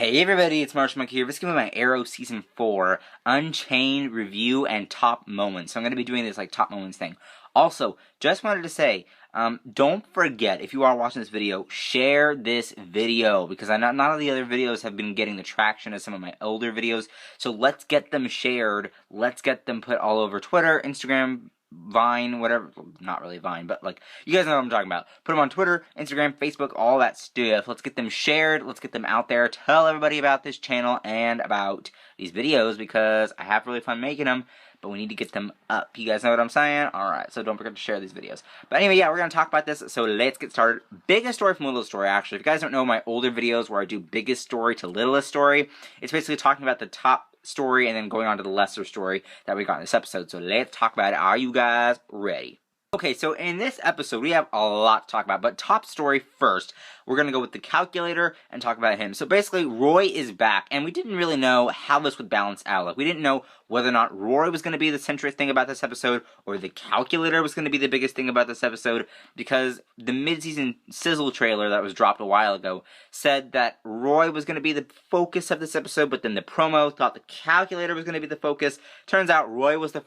Hey everybody, it's Marshall Monkey here. This is going to be my Arrow Season 4 Unchained review and top moments. So I'm going to be doing this like top moments thing. Also, just wanted to say, don't forget, if you are watching this video, share this video. Because none of the other videos have been getting the traction as some of my older videos. So let's get them shared. Let's get them put all over Twitter, Instagram, Vine, whatever, not really Vine, but like, you guys know what I'm talking about. Put them on Twitter, Instagram, Facebook, all that stuff. Let's get them shared, let's get them out there. Tell everybody about this channel and about these videos because I have really fun making them, but we need to get them up. You guys know what I'm saying? Alright, so don't forget to share these videos. But anyway, yeah, we're going to talk about this, so let's get started. Biggest story from littlest story, actually. If you guys don't know my older videos where I do biggest story to littlest story, it's basically talking about the top story and then going on to the lesser story that we got in this episode. So let's talk about it. Are you guys ready? Okay, so in this episode, we have a lot to talk about, but top story first, we're going to go with the calculator and talk about him. So basically, Roy is back, and we didn't really know how this would balance out. Like, we didn't know whether or not Roy was going to be the central thing about this episode, or the calculator was going to be the biggest thing about this episode, because the mid-season sizzle trailer that was dropped a while ago said that Roy was going to be the focus of this episode, but then the promo thought the calculator was going to be the focus. Turns out Roy was the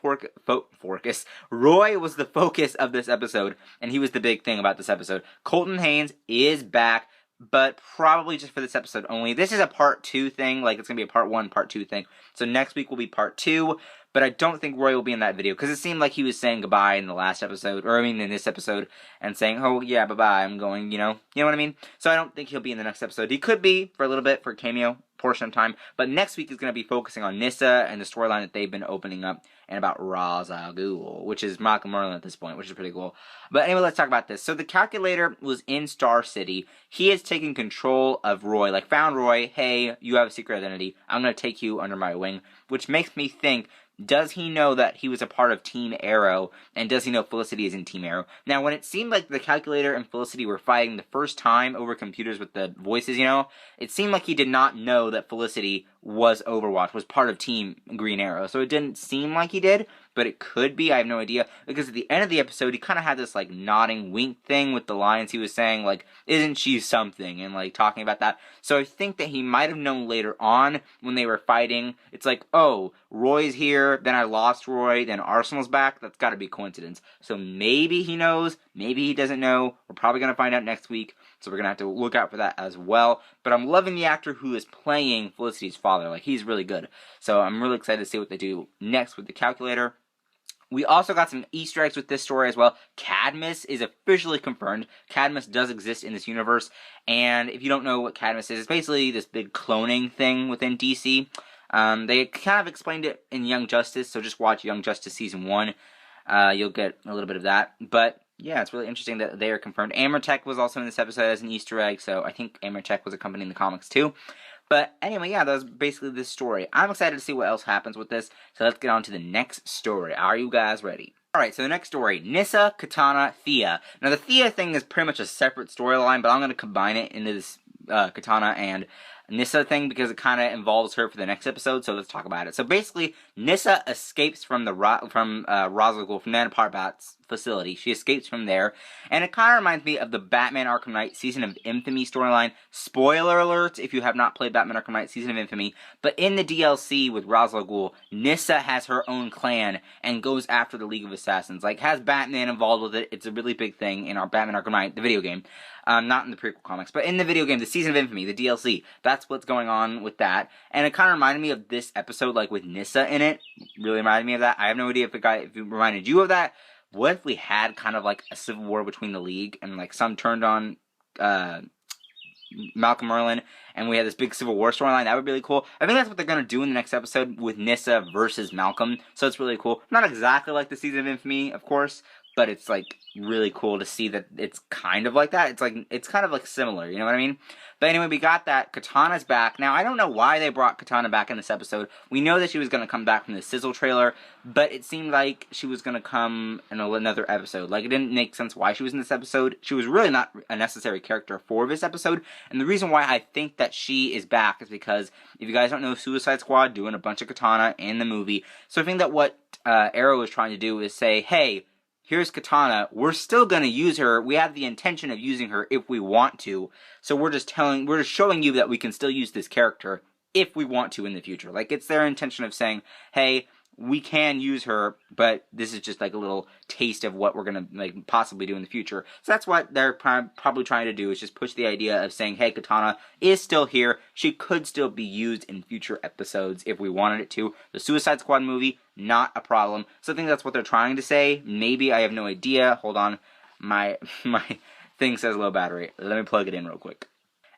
Roy was the focus of this episode, and he was the big thing about this episode. Colton Haynes is back, but probably just for this episode only. This is a part 2 thing, like it's going to be a part 1, part 2 thing. So next week will be part 2, but I don't think Roy will be in that video, because it seemed like he was saying goodbye in the last episode, or I mean in this episode, and saying, oh yeah, bye-bye, I'm going, you know what I mean? So I don't think he'll be in the next episode. He could be for a little bit, for a cameo portion of time, but next week is going to be focusing on Nyssa and the storyline that they've been opening up, and about Ra's al Ghul, which is Malcolm Merlin at this point, which is pretty cool. But anyway, let's talk about this. So the calculator was in Star City. He has taken control of Roy, like found Roy, hey, you have a secret identity, I'm going to take you under my wing, which makes me think, does he know that he was a part of Team Arrow, and does he know Felicity is in Team Arrow? Now, when it seemed like the calculator and Felicity were fighting the first time over computers with the voices, it seemed like he did not know that Felicity was Overwatch, was part of Team Green Arrow. So it didn't seem like he did, but it could be, I have no idea, because at the end of the episode, he kind of had this, like, nodding wink thing with the lines he was saying, like, isn't she something, and, like, talking about that. So I think that he might have known later on, when they were fighting, it's like, oh, Roy's here, then I lost Roy, then Arsenal's back, that's gotta be coincidence. So maybe he knows, maybe he doesn't know, we're probably gonna find out next week, so we're gonna have to look out for that as well. But I'm loving the actor who is playing Felicity's father, like, he's really good. So I'm really excited to see what they do next with the calculator. We also got some Easter eggs with this story as well. Cadmus is officially confirmed. Cadmus does exist in this universe, and if you don't know what Cadmus is, it's basically this big cloning thing within DC. They kind of explained it in Young Justice, so just watch Young Justice Season 1. You'll get a little bit of that, but yeah, it's really interesting that they are confirmed. Amertech was also in this episode as an Easter egg, so I think Amertech was accompanying the comics too. But anyway, yeah, that was basically this story. I'm excited to see what else happens with this, so let's get on to the next story. Are you guys ready? Alright, so the next story, Nyssa, Katana, Thea. Now, the Thea thing is pretty much a separate storyline, but I'm going to combine it into this Katana and Nyssa thing because it kind of involves her for the next episode, so let's talk about it. So basically, Nyssa escapes from the Ra's al Ghul, from Nana Parbat's facility. She escapes from there, and it kind of reminds me of the Batman Arkham Knight Season of Infamy storyline. Spoiler alert if you have not played Batman Arkham Knight Season of Infamy, but in the DLC with Ra's al Ghul, Nyssa has her own clan and goes after the League of Assassins. Like, has Batman involved with it. It's a really big thing in our Batman Arkham Knight, the video game. Not in the prequel comics, but in the video game, the Season of Infamy, the DLC. That's what's going on with that. And it kind of reminded me of this episode, like with Nyssa in it. Really reminded me of that. I have no idea if it reminded you of that. What if we had kind of like a civil war between the League, and like some turned on Malcolm Merlin, and we had this big civil war storyline? That would be really cool. I think that's what they're going to do in the next episode with Nyssa versus Malcolm. So it's really cool. Not exactly like the Season of Infamy, of course, but it's like really cool to see that it's kind of like that. It's kind of like similar, you know what I mean? But anyway, we got that. Katana's back. Now, I don't know why they brought Katana back in this episode. We know that she was going to come back from the sizzle trailer, but it seemed like she was going to come in another episode. Like, it didn't make sense why she was in this episode. She was really not a necessary character for this episode, and the reason why I think that she is back is because, if you guys don't know, Suicide Squad doing a bunch of Katana in the movie. So I think that what Arrow is trying to do is say, hey, here's Katana. We're still going to use her. We have the intention of using her if we want to. So we're just showing you that we can still use this character if we want to in the future. Like, it's their intention of saying, hey, we can use her, but this is just like a little taste of what we're going to like possibly do in the future. So that's what they're probably trying to do, is just push the idea of saying, hey, Katana is still here. She could still be used in future episodes if we wanted it to. The Suicide Squad movie, not a problem. So I think that's what they're trying to say. Maybe, I have no idea. Hold on. My thing says low battery. Let me plug it in real quick.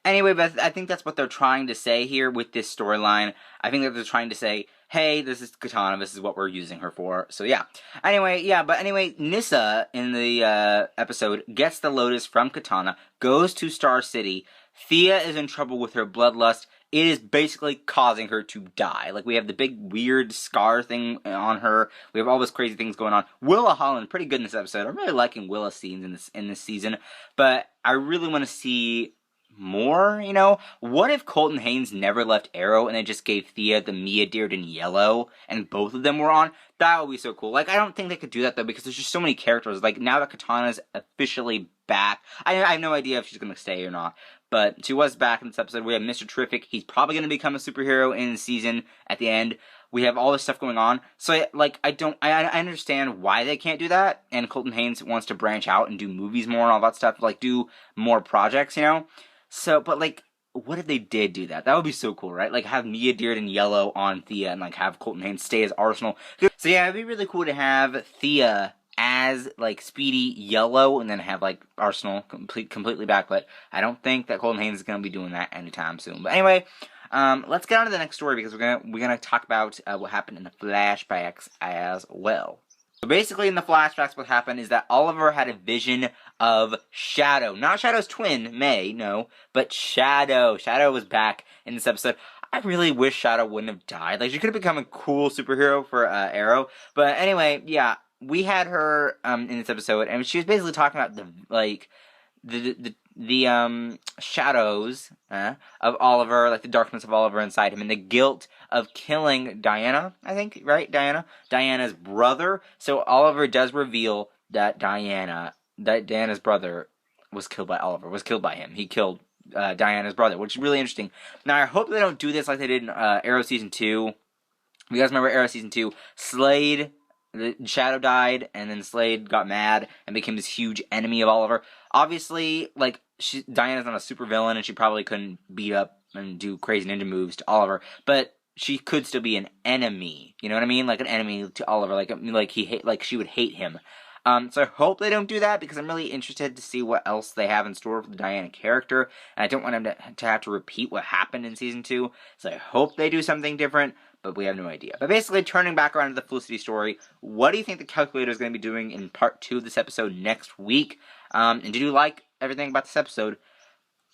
Anyway, but I think that's what they're trying to say here with this storyline. I think that they're trying to say, hey, this is Katana, this is what we're using her for. So yeah. Anyway, Nyssa in the episode gets the Lotus from Katana, goes to Star City. Thea is in trouble with her bloodlust. It is basically causing her to die. Like, we have the big weird scar thing on her. We have all these crazy things going on. Willa Holland, pretty good in this episode. I'm really liking Willa's scenes in this season. But I really want to see more, you know? What if Colton Haynes never left Arrow and they just gave Thea the Mia Dearden yellow and both of them were on? That would be so cool. Like, I don't think they could do that, though, because there's just so many characters. Like, now that Katana's officially back, I have no idea if she's going to stay or not, but she was back in this episode. We have Mr. Terrific. He's probably going to become a superhero in the season at the end. We have all this stuff going on. So, like, I understand why they can't do that, and Colton Haynes wants to branch out and do movies more and all that stuff, like, do more projects, you know? So, but, like, what if they did do that? That would be so cool, right? Like, have Mia Dearden yellow on Thea and, like, have Colton Haynes stay as Arsenal. So, yeah, it'd be really cool to have Thea as, like, Speedy yellow and then have, like, Arsenal completely back. But I don't think that Colton Haynes is going to be doing that anytime soon. But anyway, let's get on to the next story because we're gonna talk about what happened in the flashbacks as well. So basically in the flashbacks what happened is that Oliver had a vision of Shadow. Not Shadow's twin, May, no, but Shadow. Shadow was back in this episode. I really wish Shadow wouldn't have died. Like, she could have become a cool superhero for Arrow. But anyway, yeah, we had her in this episode, and she was basically talking about the shadows of Oliver, like the darkness of Oliver inside him, and the guilt of killing Diana, I think, right? Diana's brother. So Oliver does reveal that Diana's brother was killed by Oliver, was killed by him. He killed Diana's brother, which is really interesting. Now, I hope they don't do this like they did in Arrow Season 2. You guys remember Arrow Season 2? Shadow died, and then Slade got mad and became this huge enemy of Oliver. Obviously, like, Diana's not a super villain, and she probably couldn't beat up and do crazy ninja moves to Oliver, but she could still be an enemy. You know what I mean? Like an enemy to Oliver. Like she would hate him. So I hope they don't do that, because I'm really interested to see what else they have in store for the Diana character, and I don't want them to have to repeat what happened in Season 2, so I hope they do something different, but we have no idea. But basically, turning back around to the Felicity story, what do you think the Calculator is going to be doing in part 2 of this episode next week? And did you like everything about this episode?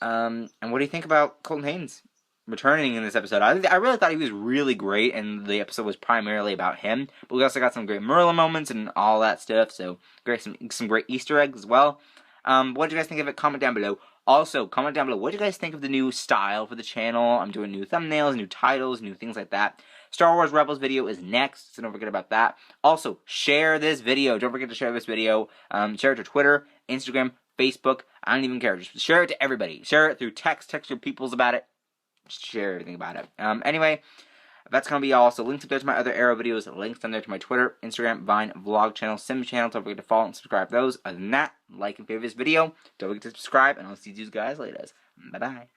And what do you think about Colton Haynes returning in this episode? I really thought he was really great, and the episode was primarily about him, but we also got some great Merlin moments and all that stuff, so some great Easter eggs as well. What did you guys think of it? Comment down below. Also, comment down below, what do you guys think of the new style for the channel? I'm doing new thumbnails, new titles, new things like that. Star Wars Rebels video is next, so don't forget about that. Also, share this video. Don't forget to share this video. Share it to Twitter, Instagram, Facebook. I don't even care. Just share it to everybody. Share it through text. Text your peoples about it. Just share everything about it. Anyway, that's going to be all. So links up there to my other Arrow videos. Links down there to my Twitter, Instagram, Vine, vlog channel, Sim channel. Don't forget to follow and subscribe to those. Other than that, like and favorite this video. Don't forget to subscribe, and I'll see you guys later. Bye-bye.